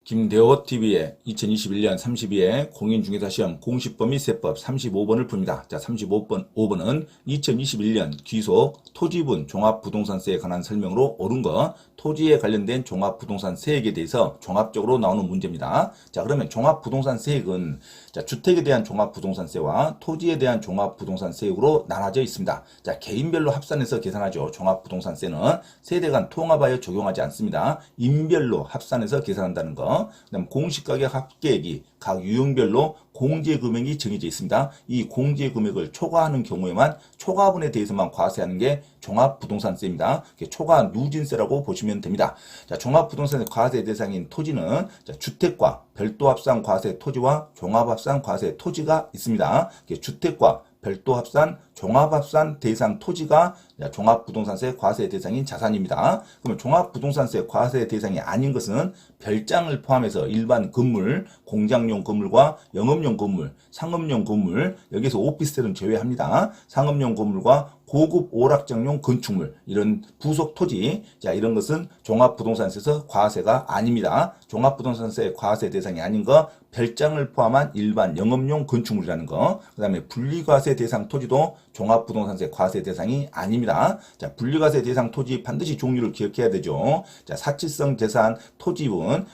김대호TV의 2021년 32회 공인중개사시험 공시법 및 세법 35번을 풉니다. 자, 5번은 2021년 귀속 토지분 종합부동산세에 관한 설명으로 옳은 거, 토지에 관련된 종합부동산세액에 대해서 종합적으로 나오는 문제입니다. 자, 그러면 종합부동산세액은 자, 주택에 대한 종합부동산세와 토지에 대한 종합부동산세액으로 나눠져 있습니다. 자, 개인별로 합산해서 계산하죠. 종합부동산세는 세대 간 통합하여 적용하지 않습니다. 인별로 합산해서 계산한다는 거. 그다음 공시가격 합계액이 각 유형별로 공제금액이 정해져 있습니다. 이 공제금액을 초과하는 경우에만 초과분에 대해서만 과세하는 게 종합부동산세입니다. 초과 누진세라고 보시면 됩니다. 자, 종합부동산세 과세 대상인 토지는 자, 주택과 별도합산 과세 토지와 종합합산 과세 토지가 있습니다. 주택과 별도합산, 종합합산 대상 토지가 종합부동산세 과세 대상인 자산입니다. 그러면 종합부동산세 과세 대상이 아닌 것은 별장을 포함해서 일반 건물, 공장용 건물과 영업용 건물, 상업용 건물, 여기서 오피스텔은 제외합니다. 상업용 건물과 고급 오락장용 건축물, 이런 부속 토지, 자, 이런 것은 종합부동산세에서 과세가 아닙니다. 종합부동산세 과세 대상이 아닌 거, 별장을 포함한 일반 영업용 건축물이라는 거, 그 다음에 분리과세 대상 토지도 종합부동산세 과세 대상이 아닙니다. 자, 분리과세 대상 토지 반드시 종류를 기억해야 되죠. 자, 사치성 재산 토지분,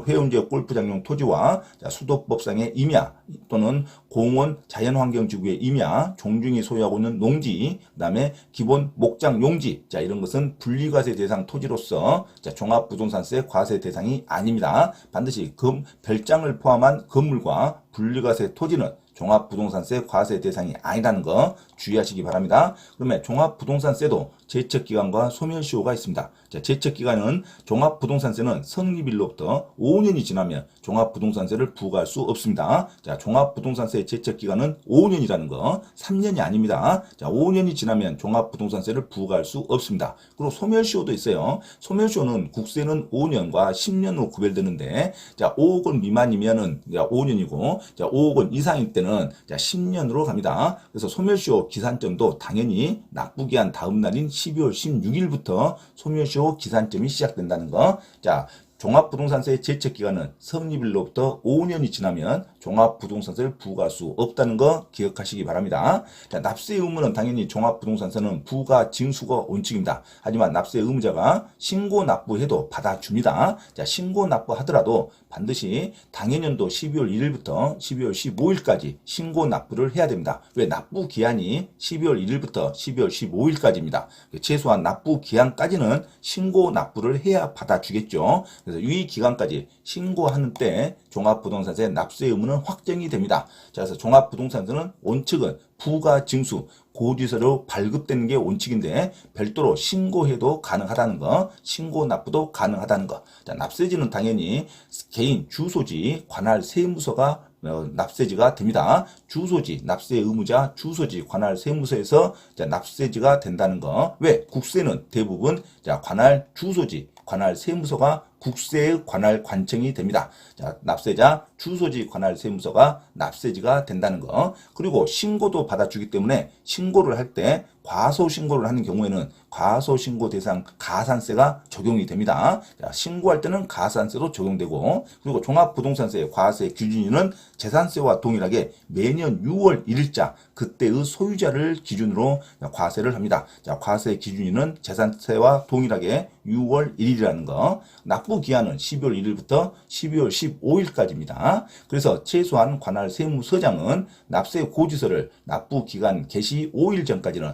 회원지역 골프장용 토지와 수도법상의 임야 또는 공원 자연환경지구의 임야, 종중이 소유하고 있는 농지, 그 다음에 기본 목장 용지, 자, 이런 것은 분리과세 대상 토지로서 종합부동산세 과세 대상이 아닙니다. 반드시 별장을 포함한 건물과 분리과세 토지는 종합부동산세 과세 대상이 아니라는 거 주의하시기 바랍니다. 그러면 종합부동산세도 제척기간과 소멸시효가 있습니다. 자, 제척기간은 종합부동산세는 성립일로부터 5년이 지나면 종합부동산세를 부과할 수 없습니다. 자, 종합부동산세 제척기간은 5년이라는 거, 3년이 아닙니다. 자, 5년이 지나면 종합부동산세를 부과할 수 없습니다. 그리고 소멸시효도 있어요. 소멸시효는 국세는 5년과 10년으로 구별되는데, 자, 5억 원 미만이면은 5년이고, 자, 5억 원 이상일 때는 자, 10년으로 갑니다. 그래서 소멸시효 기산점도 당연히 납부기한 다음 날인 12월 16일부터 소멸시효 기산점이 시작된다는 거. 자, 종합부동산세 제척기간은 성립일로부터 5년이 지나면 종합부동산세를 부과할 수 없다는 거 기억하시기 바랍니다. 자, 납세 의무는 당연히 종합부동산세는 부과 징수가 원칙입니다. 하지만 납세 의무자가 신고 납부해도 받아줍니다. 자, 신고 납부하더라도 반드시 당해년도 12월 1일부터 12월 15일까지 신고 납부를 해야 됩니다. 왜? 납부 기한이 12월 1일부터 12월 15일까지입니다. 최소한 납부 기한까지는 신고 납부를 해야 받아주겠죠. 그래서 이 기간까지 신고하는 때 종합부동산세 납세 의무는 확정이 됩니다. 자, 그래서 종합부동산세는 원칙은 부과 징수, 고지서로 발급되는 게 원칙인데 별도로 신고해도 가능하다는 거, 신고 납부도 가능하다는 거. 자, 납세지는 당연히 개인 주소지 관할 세무서가 납세지가 됩니다. 주소지, 납세 의무자 주소지 관할 세무서에서 납세지가 된다는 거. 왜? 국세는 대부분 관할 주소지, 관할 세무서가 국세의 관할 관청이 됩니다. 자, 납세자 주소지 관할 세무서가 납세지가 된다는 거. 그리고 신고도 받아주기 때문에 신고를 할 때 과소신고를 하는 경우에는 과소신고 대상 가산세가 적용이 됩니다. 자, 신고할 때는 가산세도 적용되고, 그리고 종합부동산세 과세 기준일은 재산세와 동일하게 매년 6월 1일자 그때의 소유자를 기준으로 과세를 합니다. 자, 과세 기준일은 재산세와 동일하게 6월 1일이라는 거. 납부 기한은 12월 1일부터 12월 15일까지입니다. 그래서 최소한 관할 세무서장은 납세 고지서를 납부 기간 개시 5일 전까지는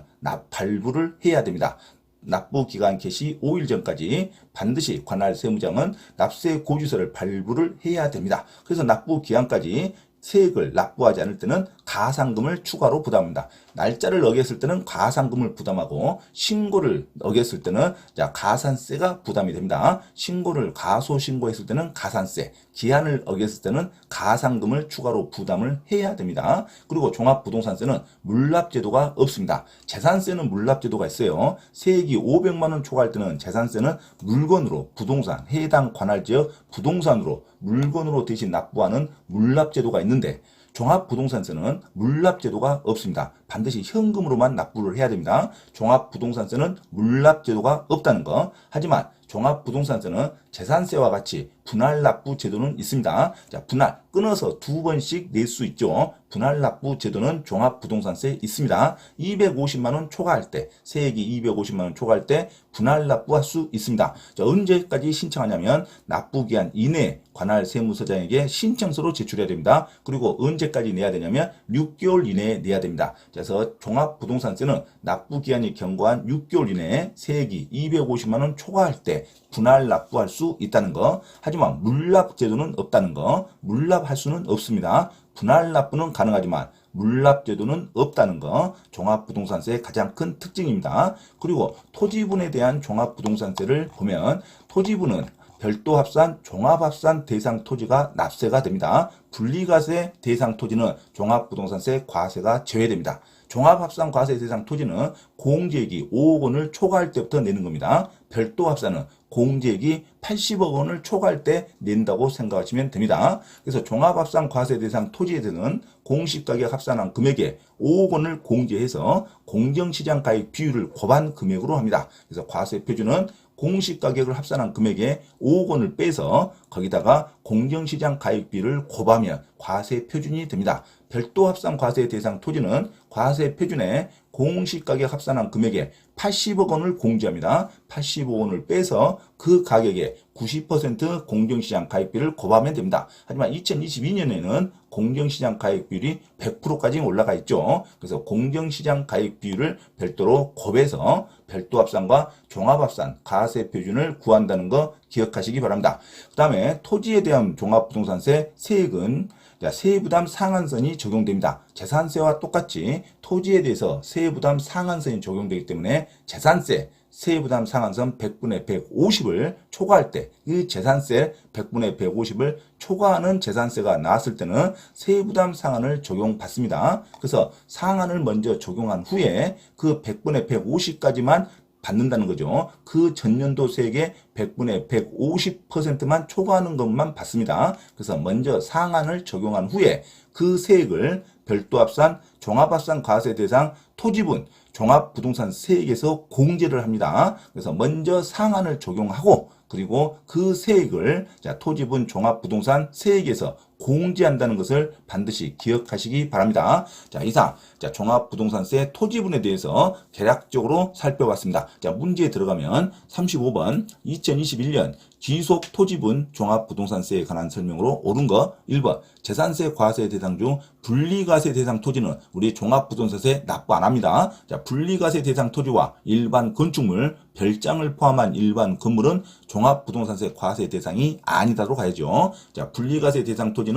발부를 해야 됩니다. 납부 기간 개시 5일 전까지 반드시 관할 세무장은 납세 고지서를 발부를 해야 됩니다. 그래서 납부 기한까지 세액을 납부하지 않을 때는 가산금을 추가로 부담합니다. 날짜를 어겼을 때는 가산금을 부담하고, 신고를 어겼을 때는 가산세가 부담이 됩니다. 신고를 가소신고했을 때는 가산세, 기한을 어겼을 때는 가산금을 추가로 부담을 해야 됩니다. 그리고 종합부동산세는 물납제도가 없습니다. 재산세는 물납제도가 있어요. 세액이 500만 원 초과할 때는 재산세는 물건으로, 부동산, 해당 관할지역 부동산으로 물건으로 대신 납부하는 물납제도가 있는데, 종합부동산세는 물납제도가 없습니다. 반드시 현금으로만 납부를 해야 됩니다. 종합부동산세는 물납제도가 없다는 거. 하지만 종합부동산세는 재산세와 같이 분할 납부 제도는 있습니다. 자, 분할 끊어서 두 번씩 낼 수 있죠. 분할 납부 제도는 종합부동산세에 있습니다. 250만 원 초과할 때, 세액이 250만 원 초과할 때 분할 납부할 수 있습니다. 자, 언제까지 신청하냐면 납부기한 이내에 관할 세무서장에게 신청서로 제출해야 됩니다. 그리고 언제까지 내야 되냐면 6개월 이내에 내야 됩니다. 그래서 종합부동산세는 납부기한이 경과한 6개월 이내에 세액이 250만 원 초과할 때 분할 납부할 수 있다는 거. 하지만 물납 제도는 없다는 거. 물납할 수는 없습니다. 분할 납부는 가능하지만 물납 제도는 없다는 거. 종합부동산세의 가장 큰 특징입니다. 그리고 토지분에 대한 종합부동산세를 보면 토지분은 별도 합산, 종합합산 대상 토지가 납세가 됩니다. 분리과세 대상 토지는 종합부동산세 과세가 제외됩니다. 종합합산 과세 대상 토지는 공제액이 5억 원을 초과할 때부터 내는 겁니다. 별도 합산은 공제액이 80억 원을 초과할 때 낸다고 생각하시면 됩니다. 그래서 종합합산 과세 대상 토지에 대해서는 공시가격 합산한 금액에 5억 원을 공제해서 공정시장 가액 비율을 곱한 금액으로 합니다. 그래서 과세 표준은 공시가격을 합산한 금액에 5억 원을 빼서 거기다가 공정시장 가액비를 곱하면 과세 표준이 됩니다. 별도 합산 과세 대상 토지는 과세 표준에 공시가격 합산한 금액에 80억 원을 공제합니다. 80억 원을 빼서 그 가격에 90% 공정시장 가액비를 곱하면 됩니다. 하지만 2022년에는 공정시장 가액비율이 100%까지 올라가 있죠. 그래서 공정시장 가액비율을 별도로 곱해서 별도 합산과 종합합산 과세 표준을 구한다는 거 기억하시기 바랍니다. 그 다음에 토지에 대한 종합부동산세 세액은 세부담 상한선이 적용됩니다. 재산세와 똑같이 토지에 대해서 세부담 상한선이 적용되기 때문에 재산세 세부담 상한선 100분의 150을 초과할 때 이 재산세 100분의 150을 초과하는 재산세가 나왔을 때는 세부담 상한을 적용받습니다. 그래서 상한을 먼저 적용한 후에 그 100분의 150까지만 받는다는 거죠. 그 전년도 세액의 100분의 150%만 초과하는 것만 받습니다. 그래서 먼저 상한을 적용한 후에 그 세액을 별도 합산, 종합합산 과세 대상 토지분, 종합부동산 세액에서 공제를 합니다. 그래서 먼저 상한을 적용하고 그리고 그 세액을 토지분 종합부동산 세액에서 공제한다는 것을 반드시 기억하시기 바랍니다. 자, 이상 종합부동산세 토지분에 대해서 대략적으로 살펴봤습니다. 자, 문제에 들어가면 35번 2021년 귀속 토지분 종합부동산세에 관한 설명으로 옳은 거 1번 재산세 과세 대상 중 분리과세 대상 토지는 우리 종합부동산세 납부 안 합니다. 자, 분리과세 대상 토지와 일반 건축물, 별장을 포함한 일반 건물은 종합부동산세 과세 대상이 아니다로 가야죠. 자, 분리과세 대상 토지는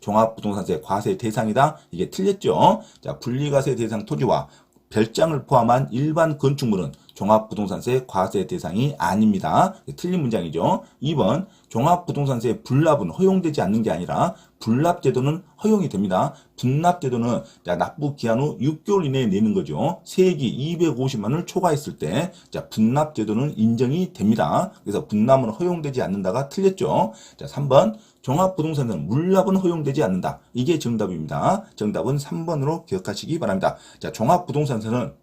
종합부동산세 과세 대상이다. 이게 틀렸죠. 자, 분리과세 대상 토지와 별장을 포함한 일반 건축물은 종합부동산세 과세 대상이 아닙니다. 틀린 문장이죠. 2번 종합부동산세 분납은 허용되지 않는 게 아니라 분납제도는 허용이 됩니다. 분납제도는 납부 기한 후 6개월 이내에 내는 거죠. 세액이 250만 원을 초과했을 때 분납제도는 인정이 됩니다. 그래서 분납은 허용되지 않는다가 틀렸죠. 자, 3번 종합부동산은 물납은 허용되지 않는다. 이게 정답입니다. 정답은 3번으로 기억하시기 바랍니다. 자, 종합부동산세는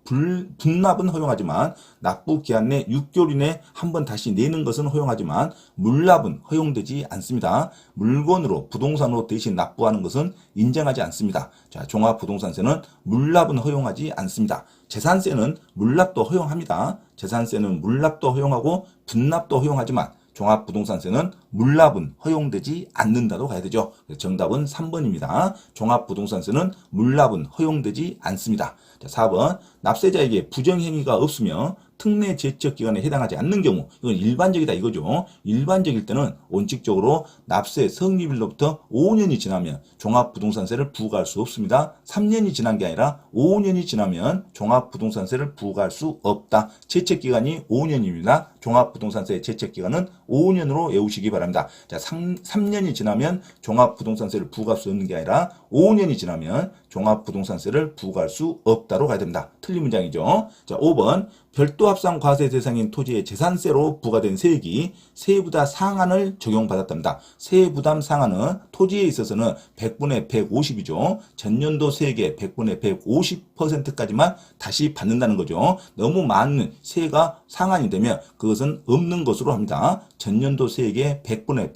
분납은 허용하지만 납부 기한 내 6개월 이내 한 번 다시 내는 것은 허용하지만 물납은 허용되지 않습니다. 물건으로 부동산으로 대신 납부하는 것은 인정하지 않습니다. 자, 종합부동산세는 물납은 허용하지 않습니다. 재산세는 물납도 허용합니다. 재산세는 물납도 허용하고 분납도 허용하지만 종합부동산세는 물납은 허용되지 않는다로 가야 되죠. 정답은 3번입니다. 종합부동산세는 물납은 허용되지 않습니다. 자, 4번 납세자에게 부정행위가 없으며 특례 제척기간에 해당하지 않는 경우 이건 일반적이다 이거죠. 일반적일 때는 원칙적으로 납세 성립일로부터 5년이 지나면 종합부동산세를 부과할 수 없습니다. 3년이 지난 게 아니라 5년이 지나면 종합부동산세를 부과할 수 없다. 제척기간이 5년입니다. 종합부동산세 제척기간은 5년으로 외우시기 바랍니다. 자, 3년이 지나면 종합부동산세를 부과할 수 없는 게 아니라 5년이 지나면 종합부동산세를 부과할 수 없다로 가야 됩니다. 틀린 문장이죠. 자, 5번 별도 합산 과세 대상인 토지의 재산세로 부과된 세액이 세부담 상한을 적용받았답니다. 세부담 상한은 토지에 있어서는 100분의 150이죠. 전년도 세액의 100분의 150%까지만 다시 받는다는 거죠. 너무 많은 세가 상한이 되면 그것은 없는 것으로 합니다. 전년도 세액의 100분의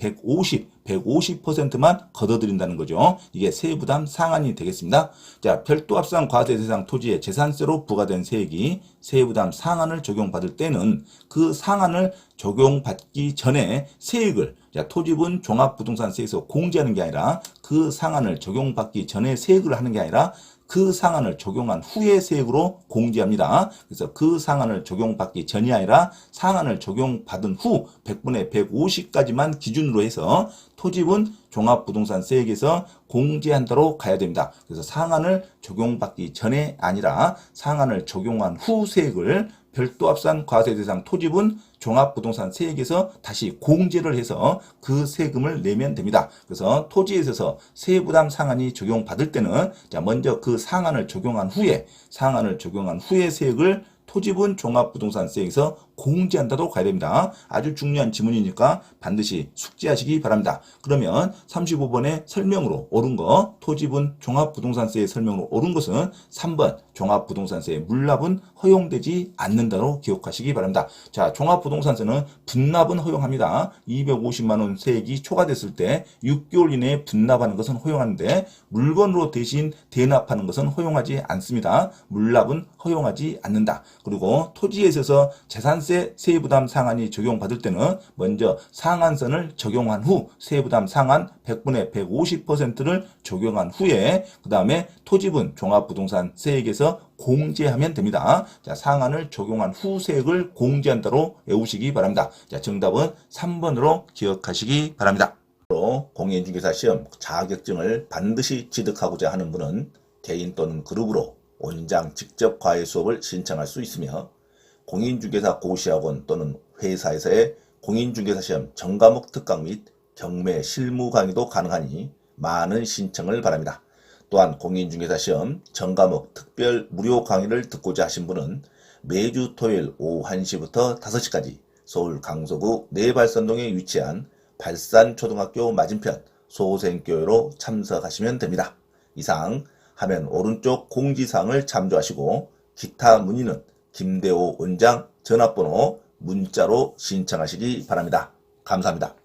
150%만 걷어들인다는 거죠. 이게 세부담 상한이 되겠습니다. 자, 별도 합산 과세 대상 토지의 재산세로 부과된 세액이 세부담 상한을 적용받을 때는 그 상한을 적용받기 전에 세액을 토지분 종합부동산세에서 공제하는 게 아니라 그 상한을 적용받기 전에 세액을 하는 게 아니라 그 상한을 적용한 후의 세액으로 공제합니다. 그래서 그 상한을 적용받기 전이 아니라 상한을 적용받은 후 100분의 150까지만 기준으로 해서 토지분 종합부동산세액에서 공제한다로 가야 됩니다. 그래서 상한을 적용받기 전에 아니라 상한을 적용한 후 세액을 별도 합산 과세 대상 토지분 종합부동산 세액에서 다시 공제를 해서 그 세금을 내면 됩니다. 그래서 토지에 있어서 세부담 상한이 적용받을 때는 먼저 그 상한을 적용한 후에 세액을 토지분 종합부동산세액에서 공제한다도 가야 됩니다. 아주 중요한 지문이니까 반드시 숙지하시기 바랍니다. 그러면 35번의 설명으로 옳은 거, 토지분 종합부동산세의 설명으로 옳은 것은 3번 종합부동산세의 물납은 허용되지 않는다로 기억하시기 바랍니다. 자, 종합부동산세는 분납은 허용합니다. 250만 원 세액이 초과됐을 때 6개월 이내에 분납하는 것은 허용하는데 물건으로 대신 대납하는 것은 허용하지 않습니다. 물납은 허용하지 않는다. 그리고 토지에 있어서 재산세 세부담 상한이 적용받을 때는 먼저 상한선을 적용한 후 세부담 상한 100분의 150%를 적용한 후에 그 다음에 토지분 종합부동산 세액에서 공제하면 됩니다. 자, 상한을 적용한 후 세액을 공제한다로 외우시기 바랍니다. 자, 정답은 3번으로 기억하시기 바랍니다. 공인중개사 시험 자격증을 반드시 취득하고자 하는 분은 개인 또는 그룹으로 원장 직접 과외 수업을 신청할 수 있으며 공인중개사 고시학원 또는 회사에서의 공인중개사 시험 전과목 특강 및 경매 실무 강의도 가능하니 많은 신청을 바랍니다. 또한 공인중개사 시험 전과목 특별 무료 강의를 듣고자 하신 분은 매주 토요일 오후 1시부터 5시까지 서울 강서구 내발산동에 위치한 발산초등학교 맞은편 소생교회로 참석하시면 됩니다. 이상 화면 오른쪽 공지사항을 참조하시고 기타 문의는 김대호 원장 전화번호 문자로 신청하시기 바랍니다. 감사합니다.